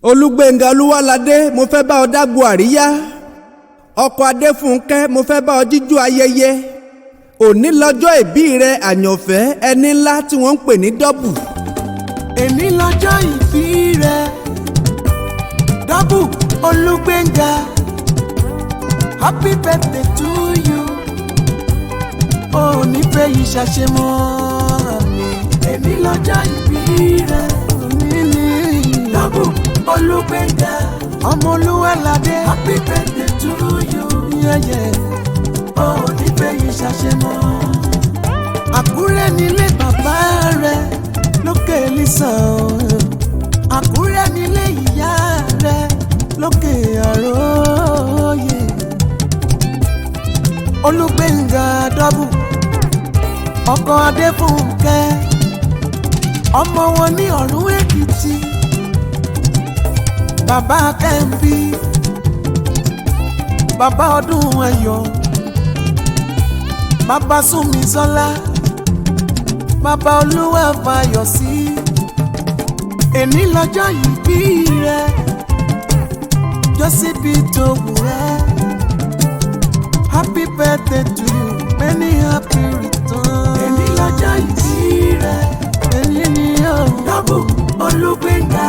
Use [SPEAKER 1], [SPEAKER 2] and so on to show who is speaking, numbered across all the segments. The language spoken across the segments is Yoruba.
[SPEAKER 1] Olúgbénga Olúwaládé mo fẹ́ bá ọ dágbo àríyá ọkọ Adéfúnkẹ́ mo fẹ́ bá ọ jíjó ayẹyẹ òní lọ́jọ́ ìbí rẹ àyànfẹ́ ẹni ńlá tí wọ́n ń pè ní dọ́bù.
[SPEAKER 2] Èní lọ́jọ́ ìbí rẹ dọ́bù Olúgbénga, happy birthday to you. Òní fẹ́ yìí ṣàṣemọ́ mi. Èní lọ́jọ́ ìbí rẹ dọ́bù Olúgbénga, ọmọ Olúwaládé, happy birthday to you. Òní fẹ́ yìí ṣàṣemọ́. Àkúrẹ́ nílé bàbá rẹ lókè lísàn, Àkúrẹ́ nílé ìyá rẹ lókè àròyé. Olúgbénga dọ́bù ọkọ Adéfúnkẹ́, ọmọ wọn ní Ọ̀rún Èkìtì, bàbá Kẹ́mbí, bàbá Ọdún Ayọ̀, bàbá Súnmisọ́lá, bàbá Olúwafayọ̀sí. Èní lọ́jọ́ ìbí rẹ, jọ́síbí tó wù ẹ́, happy birthday to you, many happy returns. Èní lọ́jọ́ ìbí rẹ, èní ni ó dọ́bù Olúgbénga,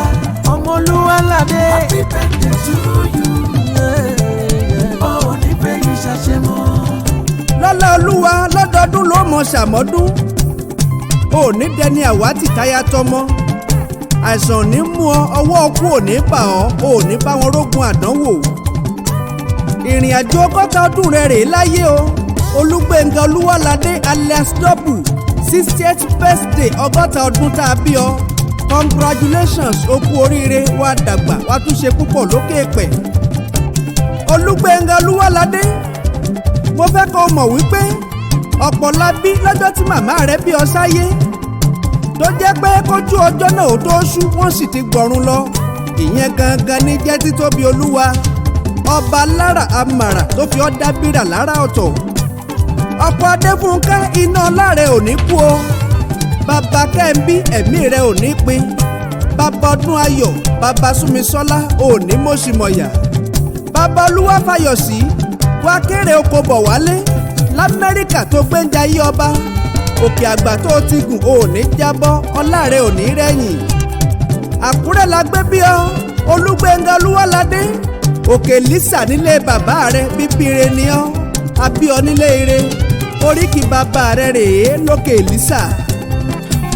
[SPEAKER 2] ọmọ Olúwaládé, happy birthday to you. Òní fẹ́ yìí ṣàṣemọ́.
[SPEAKER 1] Lọ́lá Olúwa lọ́dọọdún ló mọ̀ ṣàmọ́dún òní dẹni àwátì táyà tọmọ àìsàn ní mú ọ ọwọ́ ọkú òní bà ọ́ òní bá wọn rógun àdánwò. Ìrìn àjò 60 ọdún rẹ rèé láyé o. Olúgbénga Olúwaládé alias dọ́bù 60th birthday 60 ọdún tá a bí ọ. Congratulations, o kú oríire, wá dàgbà wá tún ṣe púpọ̀ lókè pẹ̀. Olúgbénga Olúwaládé mo fẹ́ kó o mọ̀ wípé ọ̀pọ̀ la bí lọ́jọ́ tí màmá rẹ̀ bí ọ sáyé tó jẹ́ pé kójú ọjọ́ náà ó tó ṣú wọ́n sì ti gbọ̀run lọ. Ìyẹn gangan ní jẹ́ títóbi Olúwa ọba lára amàrà tó fi ọ́ dábìrà lára ọ̀tọ̀. ọkọ Adéfúnkẹ́ iná ọlá rẹ̀ ò ní kú o, bàbá Kẹ́mbí ẹ̀mí rẹ̀ ò ní pin, bàbá Ọdún Ayọ̀, bàbá Súnmisọ́lá ò ní mọ̀ṣìmọ̀yà, bàbá Olúwafayọ̀sí wá kéré oko bọ̀ wálé l'Amẹ́ríkà tó gbé ń jayé ọba. Òkè àgbà tó ti gùn ò ní jábọ́, ọlá rẹ̀ ò ní rẹ̀yìn. Àkúrẹ́ la gbé bí ọ Olúgbénga Olúwaládé, òkè lísà nílé bàbá rẹ̀ bíbíire ni ọ́, àbí ọ nílé ire, oríkì bàbá rẹ̀ rèé lókè lísà.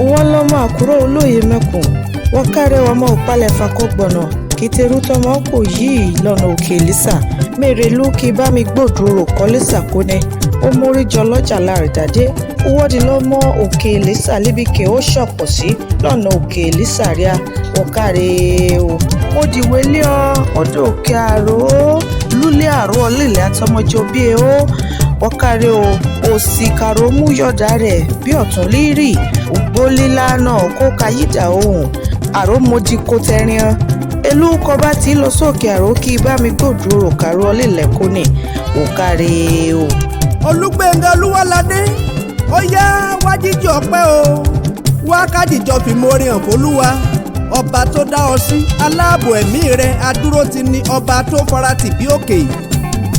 [SPEAKER 3] Wọ́n lọ́mọ Àkúrẹ́ olóyè mẹ́kùn, wọ́n kárẹ́ ọmọ òpálẹ̀ fakọ́gbọ̀nà kìtẹ́rù tọmọ kò yìí lọ́nà òkè lísà mèrèlú kí bá mi gbòdúrò kọ́lẹ́sà kónẹ́ ó mórí jọ lọ́jà láàrídàdé wọ́ọ̀dì lọ́mọ òkè lísà líbìkẹ́ ó ṣọ̀pọ̀ sí lọ́nà òkè lísà ríà wọ́kàrẹ́ o ó di wẹ́lẹ́ ọ̀dọ̀ òkè àrò lúlẹ̀ àrò ọ̀lẹ́lẹ̀ àtọmọjọ bí ẹ ó wọ́kàrẹ́ o òsì kàrò mú yọ̀dá rẹ̀ bí ọ̀tún lírì ògbólílá náà kó kayídà ohùn àrò mojì kó tẹrin elu kọba tí lọ sókè àrò kí bá mi gbòdúrò kàrò ọlẹ́lẹ̀kọ́ ni wọ́kàrẹ́ o.
[SPEAKER 1] Olúgbénga Olúwaládé ó yá wá jíjọ ọpẹ́ o, wá kájíjọ fìmoore hàn f'Olúwa ọba tó dá ọ sí, aláàbò ẹ̀mí rẹ adúró ti ní ọba tó faratì bí òkè.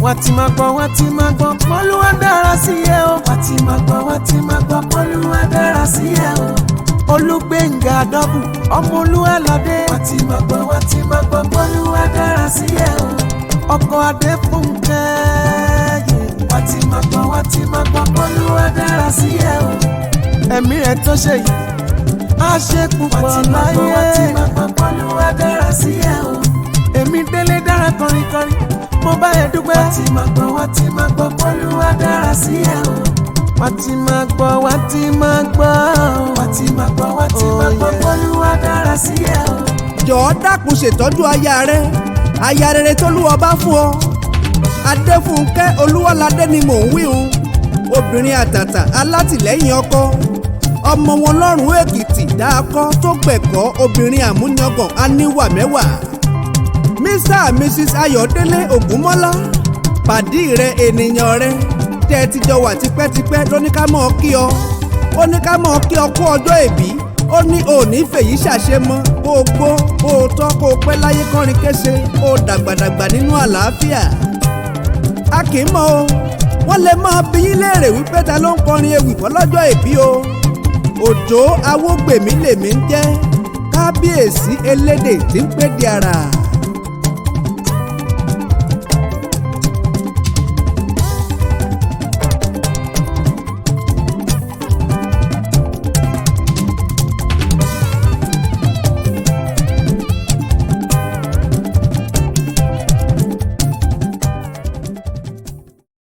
[SPEAKER 2] Wọ́n ti máa gbọ́, wọ́n ti máa gbọ́ p'Olúwa dára sí ẹ o. Wọ́n ti máa gbọ́, wọ́n ti máa gbọ́ p'Olúwa dára sí ẹ o. Olúgbénga dọ́bù ọmọ Olúwaládé. Wọ́n ti máa gbọ́, wọ́n ti máa gbọ́ p'Olúwa dára sí ẹ o. ọkọ Adéfúnkẹ́ wọ́n ti máa gbọ́, wọ́n ti máa gbọ́ p'Olúwa dára sí ẹ o. Ẹ̀mí rẹ̀ tó ṣe yìí á ṣe púpọ̀ láyé. Wọ́n ti máa gbọ́ p'Olúwa dára sí ẹ o. Èmi Délé dára kọrin kọrin mo bá ẹ dúpẹ́. Wọ́n ti máa gbọ́, wọ́n ti máa gbọ́ p'Olúwa dára sí ẹ o. Wọ́n ti máa gbọ́, wọ́n ti máa gbọ́. Wọ́n ti máa gbọ́, wọ́n ti máa gbọ́ p'Olúwa dára sí ẹ o.
[SPEAKER 1] Jọ̀ọ́ dákun ṣètọ́jú aya rẹ, aya rere t'Olúwa bá fún ọ. Adéfúnkẹ́ Olúwaládé ni mò ń wí hun, obìnrin àtàtà alátìlẹ́yìn ọkọ, ọmọ wọn lọ́rùn Èkìtì dáàkọ́ tó gbẹ̀kọ́, obìnrin àmúyangàn aníwà mẹ́wàá. Mr and Mrs Ayọ̀délé Ògúnmọ́lá pàdí rẹ ènìyàn rẹ tẹ́ ẹ ti jọ wà tipẹ́tipẹ́ ló ní ká mọ̀ kí ọ, ó ní ká mọ̀ kí ọ kú ọjọ́ ìbí, ó ní òní fèyí ṣàṣe mọ́ kó o gbó kó o tọ́ kó o pẹ́ láyé kọrin kése kó o dàgbàdàgbà nínú àlàáfíà. a kì í mọ̀ o wọ́n lè máa bi yín léèrè wípé ta ló ń kọrin ewì fọlọ́jọ́ ìbí o. Òjó Awógbèmí lèmi ń jẹ́, kábíyèsí elédè tí ń pèdè àrà.